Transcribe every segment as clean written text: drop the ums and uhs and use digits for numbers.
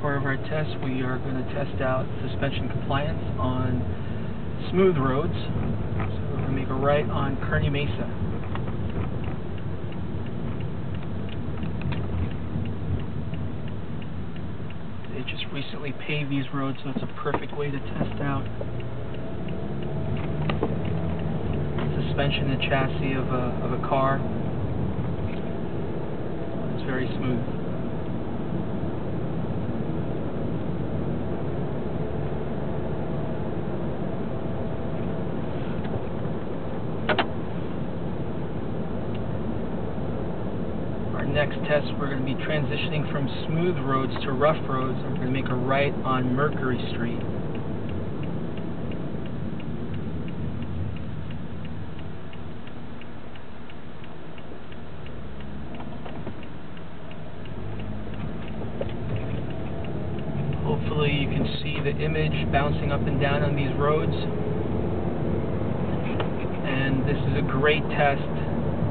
part of our test, we are going to test out suspension compliance on smooth roads. So we're going to make a right on Kearny Mesa. They just recently paved these roads, so it's a perfect way to test out suspension and chassis of a car. It's very smooth. Our next test, we're going to be transitioning from smooth roads to rough roads. We're going to make a right on Mercury Street. Hopefully you can see the image bouncing up and down on these roads. And this is a great test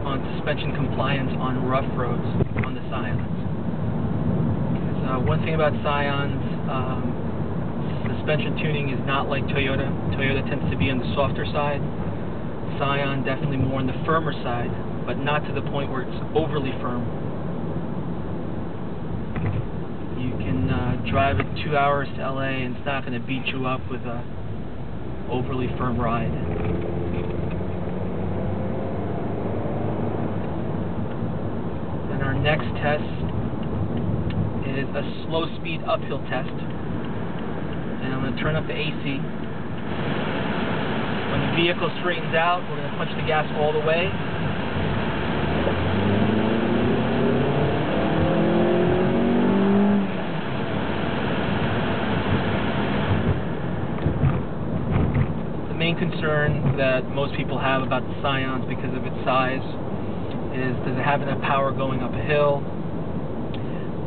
on suspension compliance on rough roads on the Scions. One thing about Scions, suspension tuning is not like Toyota. Toyota tends to be on the softer side. Scion definitely more on the firmer side, but not to the point where it's overly firm. You can drive it 2 hours to LA and it's not going to beat you up with a overly firm ride. And our next test is a slow speed uphill test. And I'm going to turn up the AC. When the vehicle straightens out, we're going to punch the gas all the way. The main concern that most people have about the Scions because of its size is, does it have enough power going up a hill?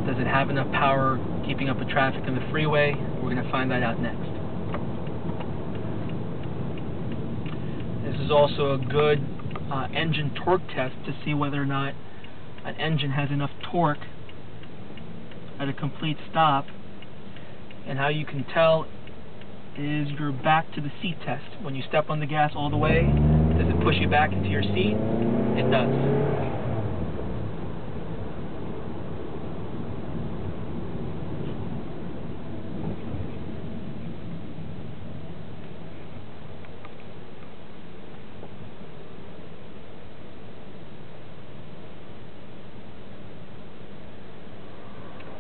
Does it have enough power keeping up with traffic in the freeway? We're going to find that out next. This is also a good engine torque test to see whether or not an engine has enough torque at a complete stop. And how you can tell is your back to the seat test. When you step on the gas all the way, does it push you back into your seat? It does.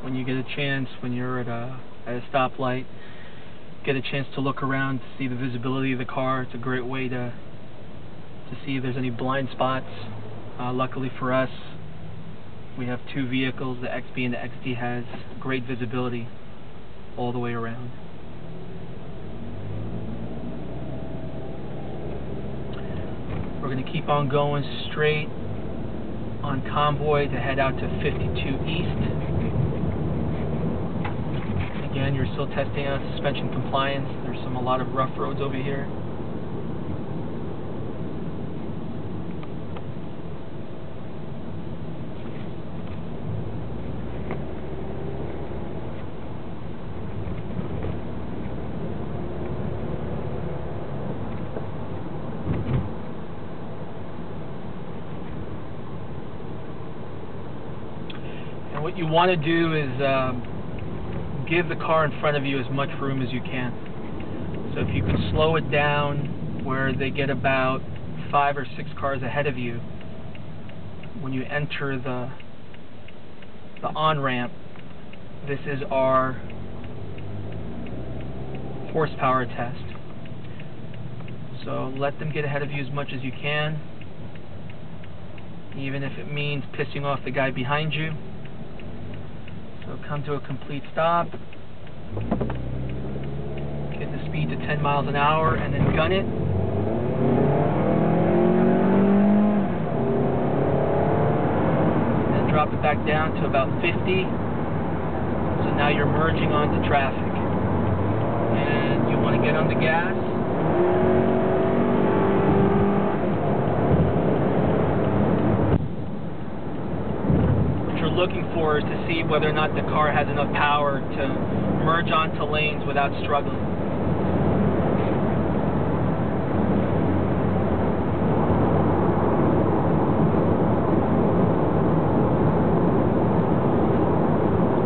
When you get a chance, when you're at a stoplight, get a chance to look around to see the visibility of the car. It's a great way to see if there's any blind spots. Luckily for us, we have two vehicles. The XB and the XD has great visibility all the way around. We're going to keep on going straight on Convoy to head out to 52 East. Again, you're still testing out suspension compliance. There's a lot of rough roads over here. And what you want to do is give the car in front of you as much room as you can. So if you can slow it down where they get about 5 or 6 cars ahead of you, when you enter the on-ramp, this is our horsepower test. So let them get ahead of you as much as you can, even if it means pissing off the guy behind you. So come to a complete stop, get the speed to 10 miles an hour, and then gun it. And then drop it back down to about 50. So now you're merging onto traffic. And you want to get on the gas. looking for is to see whether or not the car has enough power to merge onto lanes without struggling.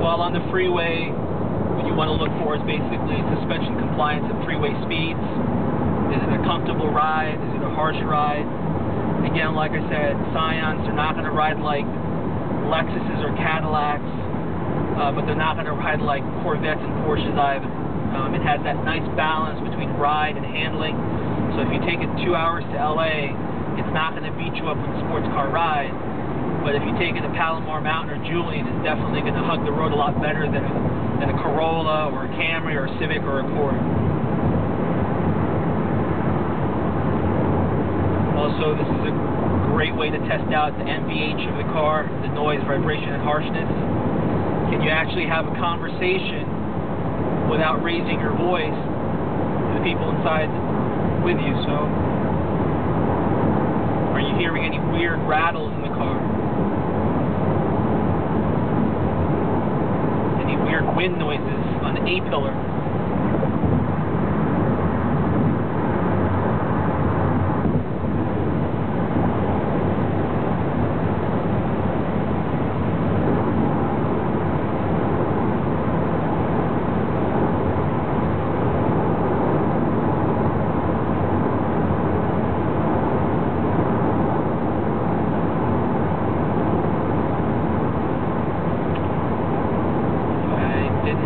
While on the freeway, what you want to look for is basically suspension compliance at freeway speeds. Is it a comfortable ride? Is it a harsh ride? Again, like I said, Scions are not going to ride like Lexuses or Cadillacs, but they're not going to ride like Corvettes and Porsches either. It has that nice balance between ride and handling. So if you take it 2 hours to LA, it's not going to beat you up with a sports car ride. But if you take it to Palomar Mountain or Julian, it's definitely going to hug the road a lot better than a Corolla or a Camry or a Civic or a Accord. Also, this is a great way to test out the NVH of the car, the noise, vibration, and harshness. Can you actually have a conversation without raising your voice to the people inside with you? So, are you hearing any weird rattles in the car? Any weird wind noises on the A-pillar?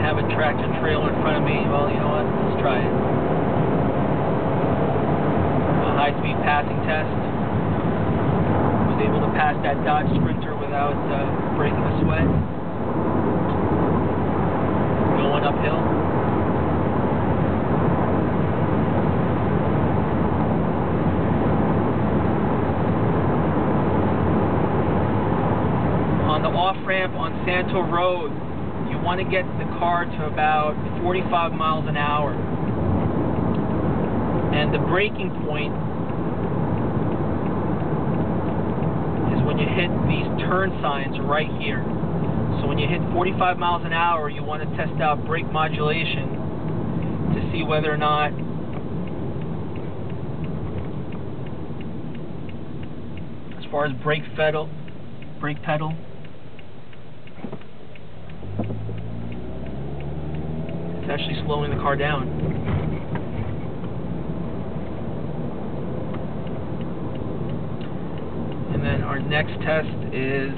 Have a tractor trailer in front of me. Well, you know what? Let's try it. A high-speed passing test. Was able to pass that Dodge Sprinter without breaking a sweat. Going uphill. On the off-ramp on Santo Road, you want to get the car to about 45 miles an hour. And the braking point is when you hit these turn signs right here. So when you hit 45 miles an hour, you want to test out brake modulation to see whether or not as far as brake pedal, it's actually slowing the car down. And then our next test is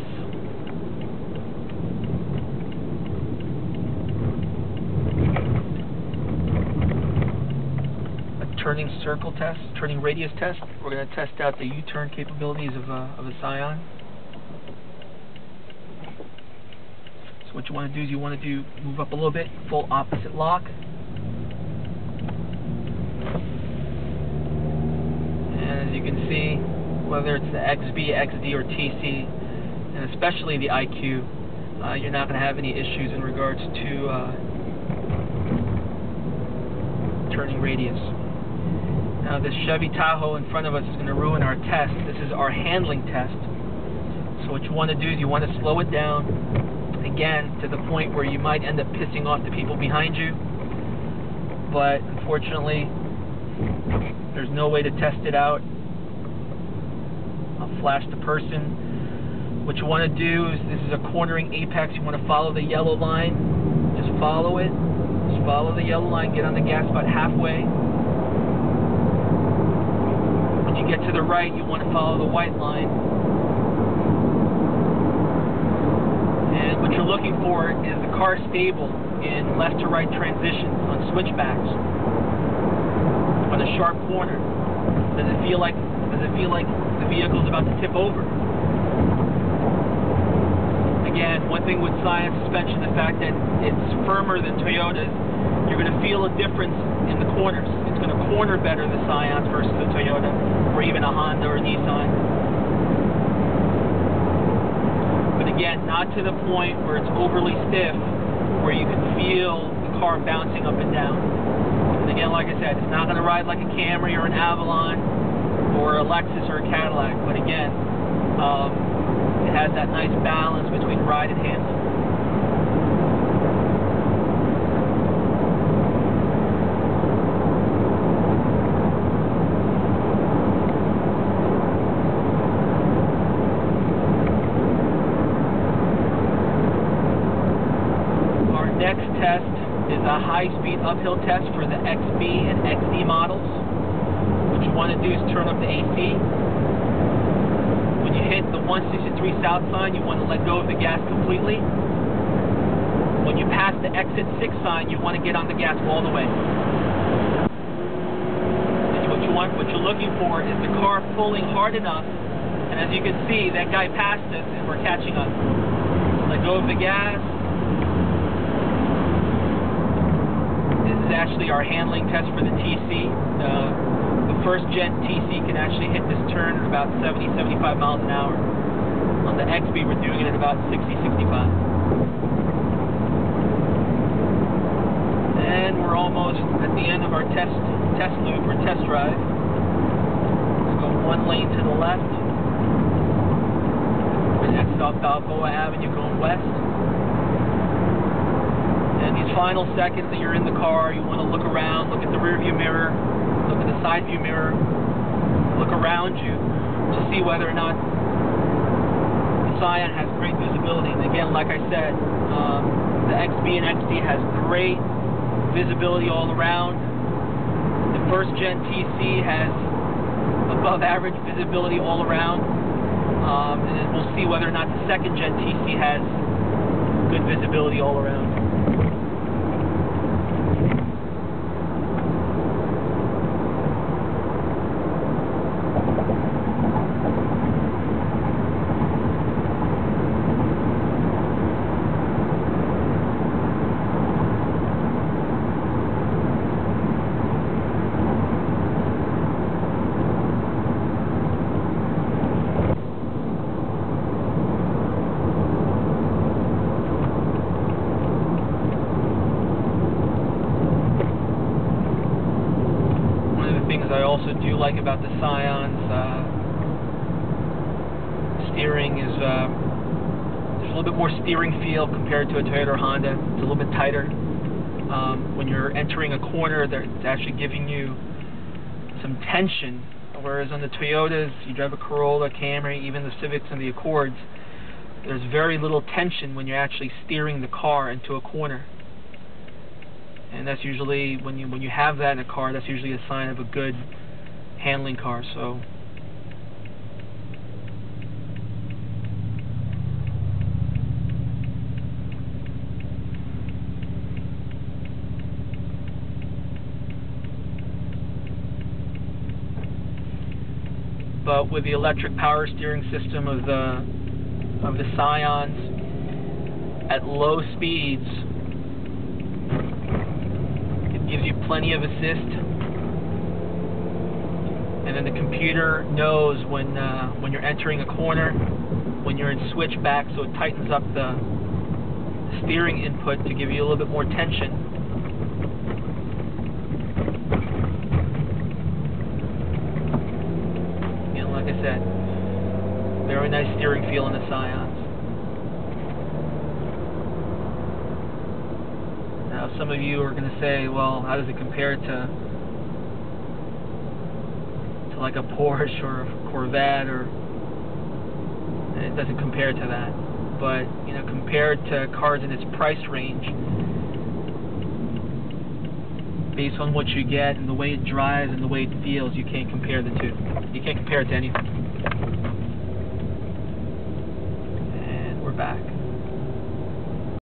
a turning circle test, turning radius test. We're going to test out the U-turn capabilities of a Scion. What you want to do is you want to move up a little bit, full opposite lock. And as you can see, whether it's the XB, XD, or TC, and especially the IQ, you're not going to have any issues in regards to turning radius. Now this Chevy Tahoe in front of us is going to ruin our test. This is our handling test. So what you want to do is you want to slow it down, again, to the point where you might end up pissing off the people behind you. But unfortunately, there's no way to test it out. I'll flash the person. What you want to do is, this is a cornering apex. You want to follow the yellow line. Just follow it. Just follow the yellow line. Get on the gas about halfway. When you get to the right, you want to follow the white line. And what you're looking for is the car stable in left to right transitions on switchbacks, on a sharp corner. Does it feel like the vehicle is about to tip over? Again, one thing with Scion suspension, the fact that it's firmer than Toyota's, you're going to feel a difference in the corners. It's going to corner better the Scions versus the Toyota, or even a Honda or a Nissan. Again, not to the point where it's overly stiff, where you can feel the car bouncing up and down. And again, like I said, it's not going to ride like a Camry or an Avalon or a Lexus or a Cadillac. But again, It has that nice balance between ride and handling. Our next test is a high-speed uphill test for the XB and XD models. What you want to do is turn up the AC. When you hit the 163 south sign, you want to let go of the gas completely. When you pass the exit 6 sign, you want to get on the gas all the way. And what you're looking for is the car pulling hard enough, and as you can see, that guy passed us and we're catching up. Let go of the gas. This is actually our handling test for the TC. The first gen TC can actually hit this turn at about 70-75 miles an hour. On the XB, we're doing it at about 60-65. And we're almost at the end of our test loop or test drive. Let's go one lane to the left. We're going to exit off Balboa Avenue going west. And these final seconds that you're in the car, you want to look around, look at the rear view mirror, look at the side view mirror, look around you to see whether or not the Scion has great visibility. And again, like I said, the XB and XD has great visibility all around. The first gen TC has above average visibility all around. And then we'll see whether or not the second gen TC has good visibility all around. I also do like about the Scion's steering is there's a little bit more steering feel compared to a Toyota or Honda. It's a little bit tighter. When you're entering a corner, it's actually giving you some tension, whereas on the Toyotas, you drive a Corolla, Camry, even the Civics and the Accords, there's very little tension when you're actually steering the car into a corner. And that's usually, when you have that in a car, that's usually a sign of a good handling car. So but with the electric power steering system of the Scions at low speeds, gives you plenty of assist, and then the computer knows when you're entering a corner, when you're in switchback, so it tightens up the steering input to give you a little bit more tension. And like I said, very nice steering feel in the Scions. Now, some of you are going to say, well, how does it compare to like a Porsche or a Corvette? Or it doesn't compare to that. But compared to cars in its price range, based on what you get and the way it drives and the way it feels, you can't compare the two. You can't compare it to anything. And we're back.